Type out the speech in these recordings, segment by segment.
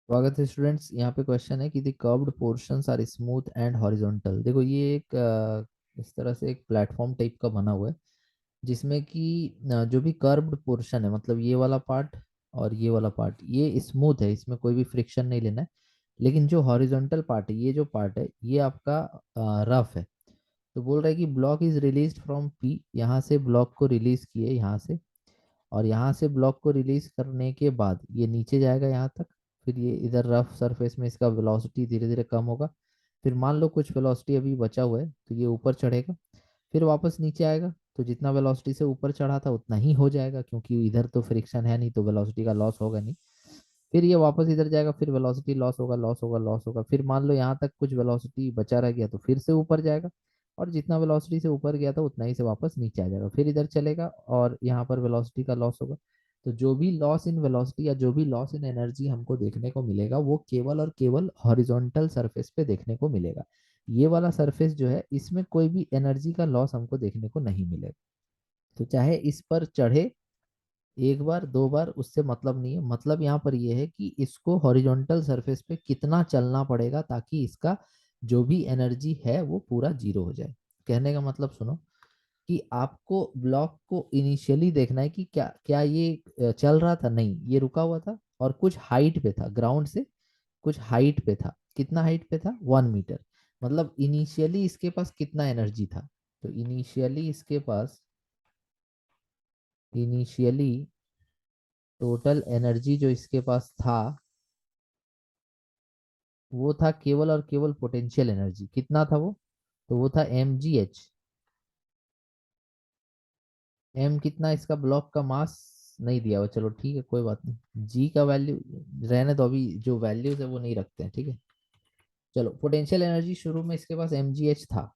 स्वागत है स्टूडेंट्स। यहाँ पे क्वेश्चन है कि the curved portions are smooth and horizontal. देखो ये एक इस तरह से एक प्लेटफॉर्म टाइप का बना हुआ है जिसमें कि जो भी कर्व्ड पोर्शन है, मतलब ये वाला पार्ट और ये वाला पार्ट, ये स्मूथ है, इसमें कोई भी फ्रिक्शन नहीं लेना है। लेकिन जो हॉरिजॉन्टल पार्ट है, ये जो पार्ट है, ये आपका रफ है। तो बोल रहा है कि block is release from P, यहाँ से ब्लॉक को रिलीज किए यहाँ से, और यहाँ से ब्लॉक को रिलीज करने के बाद ये नीचे जाएगा यहाँ तक। फिर ये इधर रफ सरफेस में इसका वेलोसिटी धीरे धीरे कम होगा। फिर मान लो कुछ वेलोसिटी अभी बचा हुआ है तो ये ऊपर चढ़ेगा, फिर वापस नीचे आएगा। तो जितना वेलोसिटी से ऊपर चढ़ा था उतना ही हो जाएगा, क्योंकि इधर तो फ्रिक्शन है नहीं, तो वेलोसिटी का लॉस होगा नहीं। फिर ये वापस इधर जाएगा, फिर वेलोसिटी लॉस होगा, लॉस होगा, लॉस होगा। फिर मान लो यहाँ तक कुछ वेलोसिटी बचा रह गया तो फिर से ऊपर जाएगा, और जितना वेलोसिटी से ऊपर गया था उतना ही से वापस नीचे आ जाएगा। फिर इधर चलेगा और यहाँ पर वेलोसिटी का लॉस होगा। तो जो भी लॉस इन वेलोसिटी या जो भी लॉस इन एनर्जी हमको देखने को मिलेगा, वो केवल और केवल हॉरिजॉन्टल सरफेस पे देखने को मिलेगा। ये वाला सरफेस जो है, इसमें कोई भी एनर्जी का लॉस हमको देखने को नहीं मिलेगा। तो चाहे इस पर चढ़े एक बार दो बार, उससे मतलब नहीं है। मतलब यहाँ पर ये है कि इसको हॉरिजॉन्टल सरफेस पे कितना चलना पड़ेगा ताकि इसका जो भी एनर्जी है वो पूरा जीरो हो जाए। कहने का मतलब सुनो, कि आपको ब्लॉक को इनिशियली देखना है कि क्या क्या ये चल रहा था, नहीं ये रुका हुआ था और कुछ हाइट पे था, ग्राउंड से कुछ हाइट पे था। कितना हाइट पे था? 1 मीटर। मतलब इनिशियली इसके पास कितना एनर्जी था? तो इनिशियली टोटल एनर्जी जो इसके पास था, वो था केवल और केवल पोटेंशियल एनर्जी। कितना था वो? तो वो था mgh। m कितना इसका ब्लॉक का मास नहीं दिया हुआ, चलो ठीक है कोई बात नहीं, g का वैल्यू रहने दो, अभी जो वैल्यूज है वो नहीं रखते हैं, ठीक है। चलो, पोटेंशियल एनर्जी शुरू में इसके पास mgh था।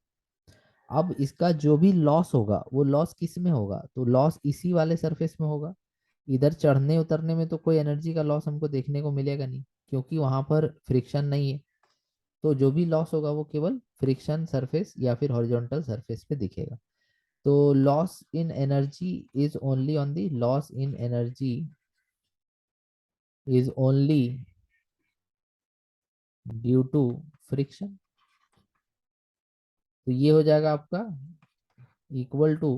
अब इसका जो भी लॉस होगा वो लॉस किस में होगा? तो लॉस इसी वाले सरफेस में होगा। इधर चढ़ने उतरने में तो कोई एनर्जी का लॉस हमको देखने को मिलेगा नहीं, क्योंकि वहां पर फ्रिक्शन नहीं है। तो जो भी लॉस होगा वो केवल फ्रिक्शन सरफेस या फिर हॉरिजॉन्टल सरफेस पे दिखेगा। तो loss in energy is only on the loss in energy is only due to friction. तो ये हो जाएगा आपका equal to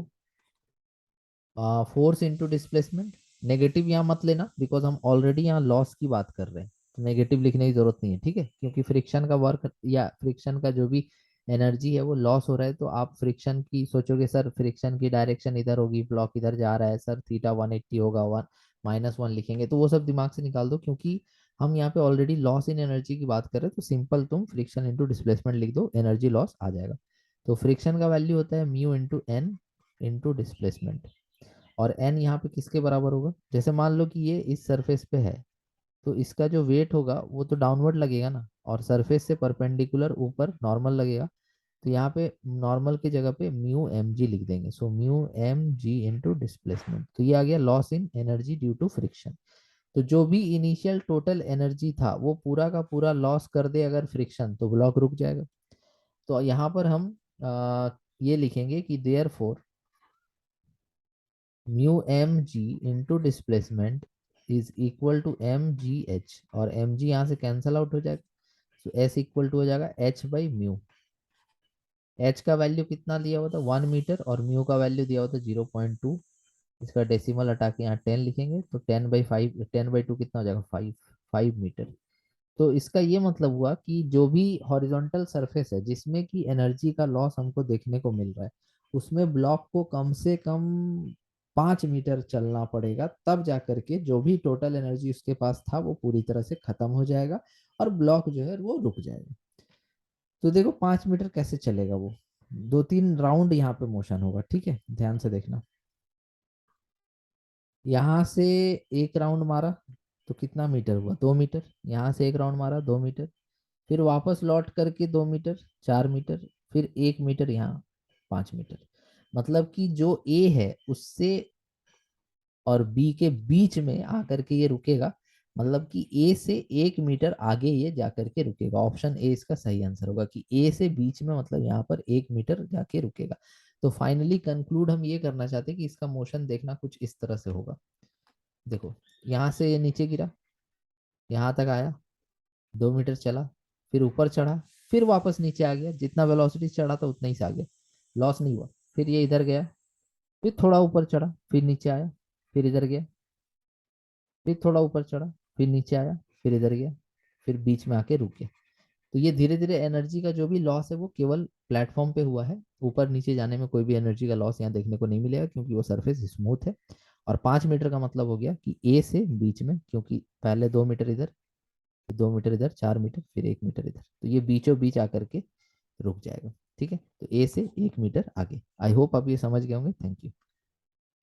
force into displacement. Negative यहाँ मत लेना, बिकॉज हम ऑलरेडी यहाँ लॉस की बात कर रहे हैं, तो नेगेटिव लिखने की जरूरत नहीं है, ठीक है। क्योंकि फ्रिक्शन का वर्क या फ्रिक्शन का जो भी एनर्जी है वो लॉस हो रहा है, तो आप फ्रिक्शन की सोचोगे, सर फ्रिक्शन की डायरेक्शन इधर होगी, ब्लॉक इधर जा रहा है, सर थीटा 180 होगा, वन -1 लिखेंगे, तो वो सब दिमाग से निकाल दो। क्योंकि हम यहाँ पे ऑलरेडी लॉस इन एनर्जी की बात कर रहे हैं, तो सिंपल तुम फ्रिक्शन इंटू डिस्प्लेसमेंट लिख दो, एनर्जी लॉस आ जाएगा। तो फ्रिक्शन का वैल्यू होता है mu into N into displacement. और एन यहाँ पे किसके बराबर होगा? जैसे मान लो कि ये इस सरफेस पे है, तो इसका जो वेट होगा वो तो डाउनवर्ड लगेगा ना, और सरफेस से परपेंडिकुलर ऊपर नॉर्मल लगेगा। तो यहाँ पे नॉर्मल की जगह पे म्यू एम जी लिख देंगे। So mu M G into displacement, तो ये आ गया loss in energy due to friction. तो जो भी इनिशियल टोटल एनर्जी था वो पूरा का पूरा लॉस कर दे अगर फ्रिक्शन, तो ब्लॉक रुक जाएगा। तो यहाँ पर हम ये लिखेंगे कि therefore mu M G into displacement is equal to M G H, और एम जी यहाँ से कैंसल आउट हो जाएगा। तो एस इक्वल टू हो जाएगा एच बाई म्यू। एच का वैल्यू कितना दिया हुआ था? 1 मीटर, और म्यू का वैल्यू दिया हुआ था 0.2। इसका डेसिमल हटा के यहाँ 10 लिखेंगे, तो 10/5, 10/2 कितना हो जाएगा? 5 मीटर। तो इसका ये मतलब हुआ कि जो भी हॉरिजॉन्टल सरफेस है जिसमें कि एनर्जी का लॉस हमको देखने को मिल रहा है, उसमें ब्लॉक को कम से कम 5 मीटर चलना पड़ेगा, तब जा करके जो भी टोटल एनर्जी उसके पास था वो पूरी तरह से खत्म हो जाएगा और ब्लॉक जो है वो रुक जाएगा। तो देखो 5 मीटर कैसे चलेगा वो, 2-3 राउंड यहाँ पे मोशन होगा, ठीक है, ध्यान से देखना। यहाँ से एक राउंड मारा तो कितना मीटर हुआ? 2 मीटर। यहाँ से एक राउंड मारा, 2 मीटर। फिर वापस लौट करके 2 मीटर, 4 मीटर। फिर 1 मीटर यहाँ, 5 मीटर। मतलब कि जो ए है उससे और बी के बीच में आकर के ये रुकेगा। मतलब कि ए से 1 मीटर आगे ये जाकर के रुकेगा। ऑप्शन ए इसका सही आंसर होगा कि ए से बीच में, मतलब यहाँ पर 1 मीटर जाके रुकेगा। तो फाइनली कंक्लूड हम ये करना चाहते हैं कि इसका मोशन देखना कुछ इस तरह से होगा। देखो, यहाँ से ये नीचे गिरा, यहाँ तक आया, 2 मीटर चला, फिर ऊपर चढ़ा, फिर वापस नीचे आ गया, जितना वेलोसिटी चढ़ा था उतना ही से आ गया, लॉस नहीं हुआ। फिर ये इधर गया, फिर थोड़ा ऊपर चढ़ा, फिर नीचे आया, फिर इधर गया, फिर थोड़ा ऊपर चढ़ा, फिर नीचे आया, फिर इधर गया, फिर बीच में आके रुक गया। तो ये धीरे धीरे एनर्जी का जो भी लॉस है वो केवल प्लेटफॉर्म पे हुआ है। ऊपर नीचे जाने में कोई भी एनर्जी का लॉस यहाँ देखने को नहीं मिलेगा, क्योंकि वो सरफेस स्मूथ है। और 5 मीटर का मतलब हो गया कि ए से बीच में, क्योंकि पहले 2 मीटर इधर, फिर 2 मीटर इधर, 4 मीटर, फिर 1 मीटर इधर, तो ये बीचों बीच आकर के रुक जाएगा। ठीक है, तो ए से 1 मीटर आगे। आई होप आप ये समझ गए होंगे। Thank you.